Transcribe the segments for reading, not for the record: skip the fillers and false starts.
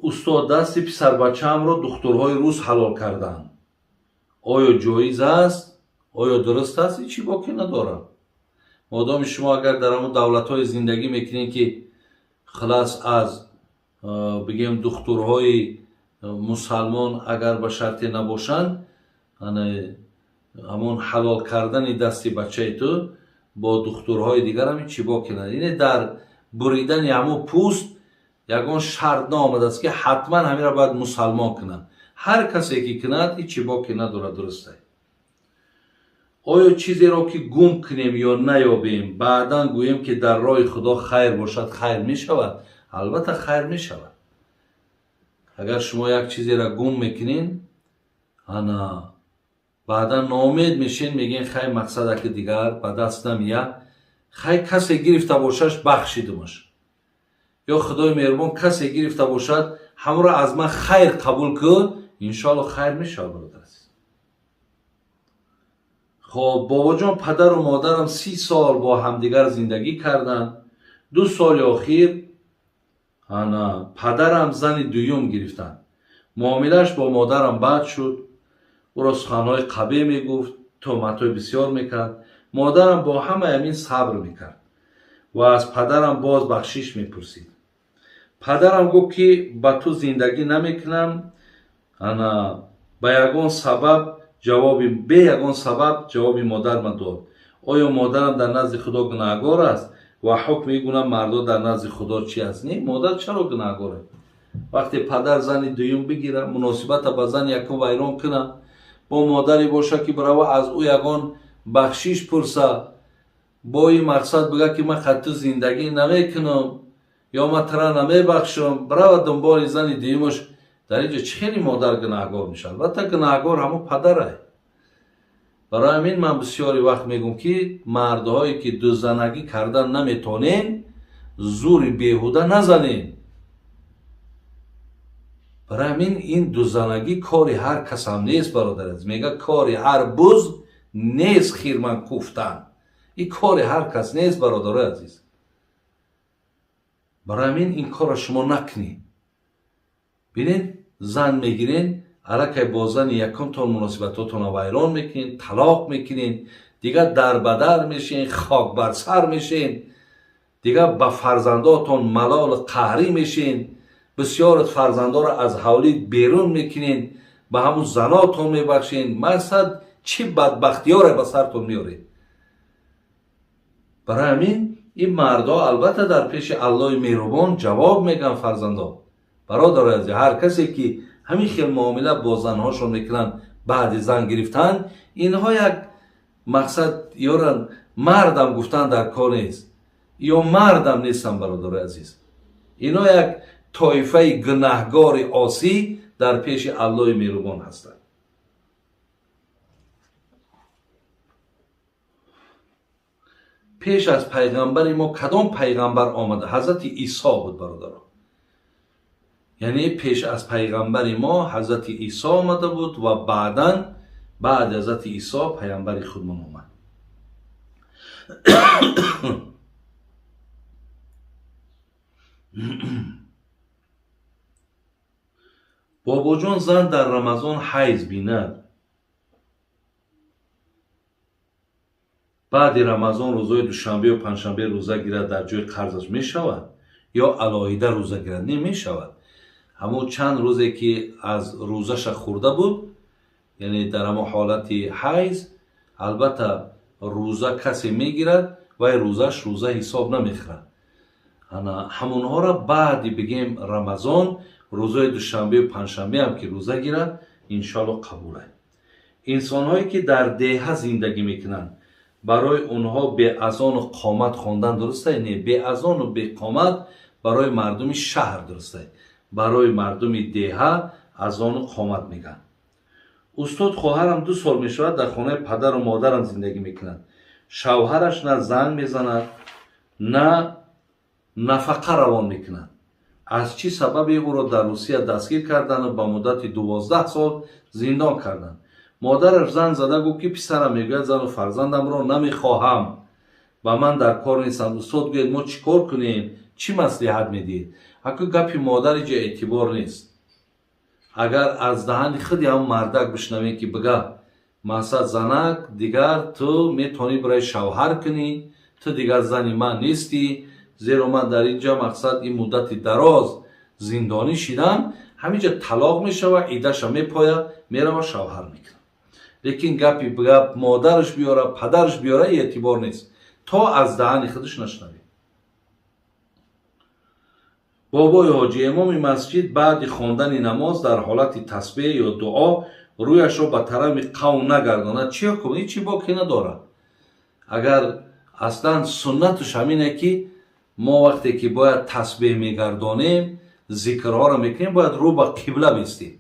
استاد دست پسربچه‌ام را دکترهای روس حلال کردند. آیا جایز است؟ آیا درست است؟ هیچی باکی ندارم. مادام شما اگر در همون دولت‌های زندگی میکنین که خلاص از بگیم دکترهای مسلمان اگر به شرطی نباشند، همون حلال کردن دستی بچه تو با دکترهای دیگر هم چی باکی نداره. اینه در بریدن همون پوست یگان شرط آمده است که حتما همین را باید مسلمان کنند. هر کسی که کند هیچی باکی نداره. درسته؟ آیا چیزی را که گم کنیم یا نیابیم بعدا گوییم که در راه خدا خیر باشد خیر می شود؟ البته خیر می شود. اگر شما یک چیزی را گم میکنین بعدا ناامید میشین، میگین خیر مقصد که دیگر به دست نمیاد، خیر کسی گرفته باشش بخشیدمش، یا خدای مهربان کسی گرفته باشد همه را از من خیر قبول کن، انشالله خیر میشه. برادر عزیز، خب بابا جان پدر و مادرم 30 سال با همدیگر زندگی کردن. 2 سال اخیر پدرم زن دویم گرفتن. معاملش با مادرم بد شد. او را سخنهای قبیح میگفت، تهمت‌های بسیار میکرد. مادرم با همه همین صبر میکرد و از پدرم باز بخشش میپرسید. پدرم گفت که با تو زندگی نمیکنم، به یگان سبب جوابی مادر من داد. آیا مادرم در نزد خدا گناهکار است و حکم میگونم مردا در نزد خدا چی است؟ نه، مادر چرا گناهکاره؟ وقتی پدر زن دویم بگیره، مناسبت با زن یکم ویران کنه، با مادری باشه که برای از او یگان بخشش پرسه، با این مقصد بگه که من خط زندگی نمیکنم یا من ترا نمیبخشم، برای دنبال زن دویمش، در اینجا خیلی مادر گناهکار میشه. البته گناهکار همون پدره. برای همین من بسیاری وقت میگم که مردهایی که دو زنگی کردن نمیتونین، زور بیهوده نزنین. برای همین این دو زنگی کاری هر کس هم نیست برادر عزیز. میگه کاری هر بز نیست خیرمن کوفتن. این کاری هر کس نیست برادر عزیز. برای همین این کار شما نکنید. ببینید زن میگیرین، علاقه با زن یکم تا مناسبتاتون رو ویران میکنین، طلاق میکنین، دیگه در بدر میشین، خاک بر سر میشین، دیگه به فرزنداتون ملال قهری میشین، بسیار فرزندا رو از حوالید بیرون میکنین، به همون زناتون میبخشین. مقصد چی بدبختی ها رو به سرتون میارید. برای همین این مردا البته در پیش الله مهربان جواب میگن. فرزندا برادر عزیز، هر کسی که همین خیلی معامله با زنهاشون میکنن بعد زن گرفتن، اینها یک مقصد یارن مردم گفتن در کار نیست یا مردم نیستن برادر عزیز. اینا یک طایفه گناهگار عاصی در پیش الله مهربان هستند. پیش از پیغمبر ما کدام پیغمبر آمده؟ حضرت عیسی بود برادران. یعنی پیش از پیغمبر ما حضرت عیسی آمده بود و بعد حضرت عیسی پیغمبر خودمون آمد. بابا جان زن در رمضان حیض بیند، بعد رمضان روزای دوشنبه و پنجشنبه روزه گیرد، در جای قرضش می شود یا علاهیده روزه گیرد؟ نمی شود. همون چند روزی که از روزش خورده بود، یعنی در همون حالت حیض، البته روزه کسی میگیرد و روزش روزه حساب نمیخورد. همونها را بعد بگیم رمضان، روزای دوشنبه و پنجشنبه هم که روزه گیرد، انشالله قبوله. انسان هایی که در دیه زندگی میکنن، برای اونها به اذان و قامت خواندن درسته؟ نه، به اذان و به قامت برای مردم شهر درسته. برای مردم دیه اذان و قامت میگن. استاد خواهرم 2 سال میشود در خانه پدر و مادرم زندگی میکنند. شوهرش نه زن میزند نه نفقه روان میکنند. از چی سبب او را در روسیه دستگیر کردند و به مدت 12 سال زندان کردند. مادرش زن زده گفت که پسرم میگوید زن و فرزندم را نمیخواهم و من در کار نیستم. استاد گوید ما چیکار کنیم؟ چی مصلحت میدید؟ اگه گپی مادر اینجا اعتبار نیست. اگر از دهن خودی هم مردک بشنوی که بگه مقصد زنک دیگر تو میتونی برای شوهر کنی، تو دیگر زنی من نیستی، زیرا من در اینجا مقصد این مدت دراز زندانی شدم، همینجا طلاق میشه و عیدش میپاید میره و شوهر میکنه. لیکن گپی بگه مادرش بیاره پدرش بیاره اعتبار نیست تا از دهن خودش نشنوی. بابای حاجی امام مسجد بعد خواندن نماز در حالت تسبیح یا دعا رویش رو به طرف قوم نگرداند چی کنه؟ چی باکی نداره. اگر اصلا سنتش همینه که ما وقتی که باید تسبیح میگردانیم ذکرها را میکنیم باید رو به قبله بیستیم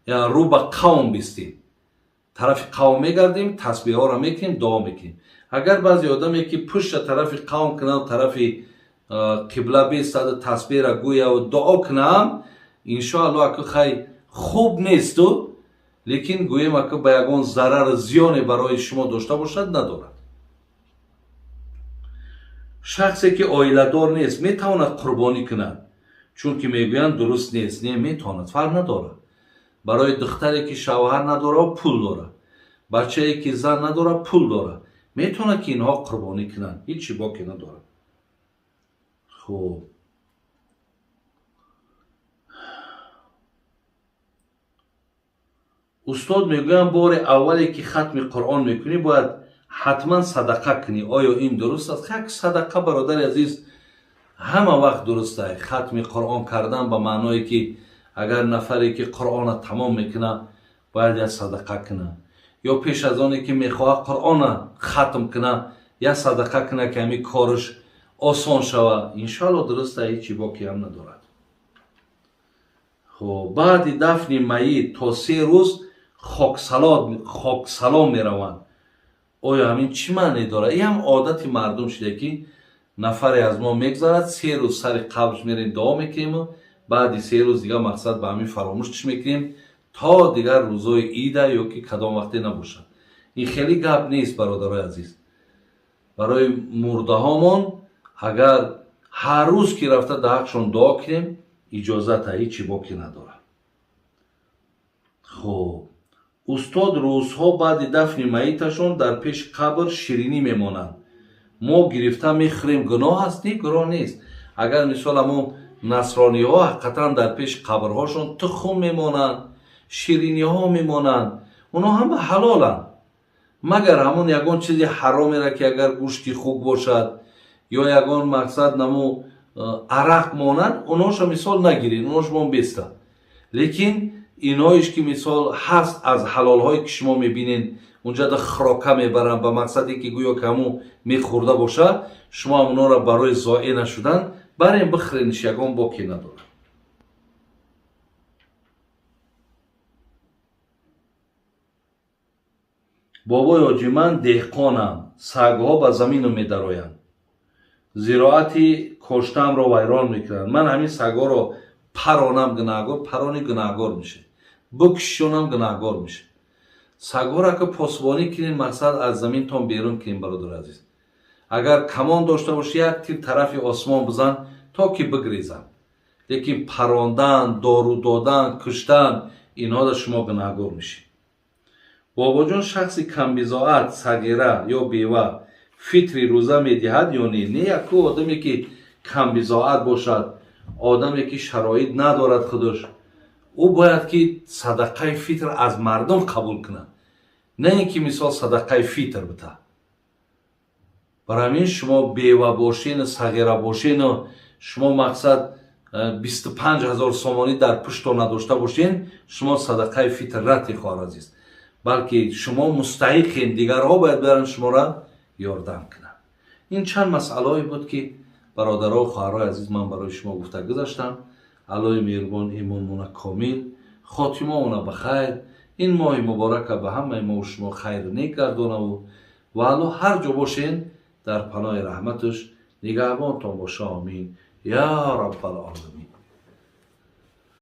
یا رو به قوم بیستیم، طرف قوم میگردیم تسبیح ها را میکنیم دعا میکنیم. اگر بعضی آدمی که پشت طرف قوم کنه و طرف قبله بیستد تسبیح را گویه و دعا کنم انشاءالله که خیلی خوب نیست و لیکن گویم که به یگان ضرر زیانی برای شما داشته باشد ندارد. شخصی که عائله دار نیست میتواند قربانی کند چون که میگویند درست نیست. نه میتواند، فرق نداره. برای دختری که شوهر نداره پول داره، بچه‌ای که زن نداره پول داره، میتونه که اینها قربانی کنند، هیچی باکی نداره. خب استاد میگویم بار اولی که ختم قرآن میکنی باید حتما صدقه کنی. آیا این درست است؟ خیلی صدقه برادر عزیز همه وقت درسته. ختم قرآن کردن به معنای که اگر نفری که قرآن تمام میکنه باید یا صدقه کنه یا پیش از آنی که میخواه قرآن ختم کنه یا صدقه کنه که همین کارش آسان شوه. انشاءالله درسته، هیچی باکی هم ندارد. خب بعد دفن میت تا 3 روز خاک سلام میروند. آیا همین چی معنی داره؟ این هم عادت مردم شده که نفری از ما میگذارد 3 روز سر قبرش میریم دعا میکنیم و بعد 3 روز دیگه مقصد به همین فراموشش میکنیم تا دیگر روزای عیده یا که کدام وقتی نباشد. این خیلی گپ نیست برادرای عزیز. برای مرده هامون اگر هر روز که رفته در حقشون دعا کنیم اجازت هیچی باکی نداره. خب استاد روزها بعد دفن میتشون در پیش قبر شیرینی میمانند. ما گرفته میخوریم، گناه هست؟ نه گناه نیست. اگر مثال ما نصرانی ها حقیقتا در پیش قبرهاشون تخم میمانند، شیرینی ها میمانند، اونا هم حلالن مگر همون یگان چیزی حرامی را که اگر گوشتی خوب باشد یا یگان مقصد نمو عرق مانند اوناش مثال نگیرین، اوناش ما بیسته. لیکن اینایش که مثال هست از حلال هایی که شما میبینین اونجا در خراکه میبرن به مقصدی که گویا که همون میخورده باشه، شما اونا را برای ضایع نشدن برین بخرینش، یگان باکی نداره. بابای حاجی من دهقانم، سگها به زمین رو میدرایند، زراعتی کشتم رو ویران میکنند. من همین سگها رو پرانم گناهگار، پرانی گناهگار میشه، بکشونم گناهگار میشه. سگها را که پاسبانی کنین مقصد از زمین تان بیرون کنین برادر عزیز. اگر کمان داشته باشی یک تیر طرف آسمان بزن تا که بگریزن، لیکن پراندن، دارو دادن، کشتن اینها در شما گناهگار میشی. بابا جان شخصی کم بضاعت، صغیره یا بیوه فطری روزه میدهد یا نه؟ نه، یک آدمی که کم بضاعت باشد، آدمی که شرایط ندارد خودش، او باید که صدقه فطر از مردم قبول کنه، نه اینکه مثال صدقه فطر بده. برای همین شما بیوه باشین، صغیره باشین و شما مقصد 25,000 سامانی در پشت نداشته باشین، شما صدقه فطر رد خواهد عزیز، بلکه شما مستحقین، دیگرها باید برن شما را یاردم کنن. این چند مسئله بود که برادرها و خواهرای عزیز من برای شما گفته گذاشتم. الله مهربان ایمانمون کامل، خاتمه اون بخیر، این ماه مبارک به همه ما و شما خیر نیک گردانه و الله هر جا باشین در پناه رحمتش نگهبانتان باشه. آمین یا رب العالمین.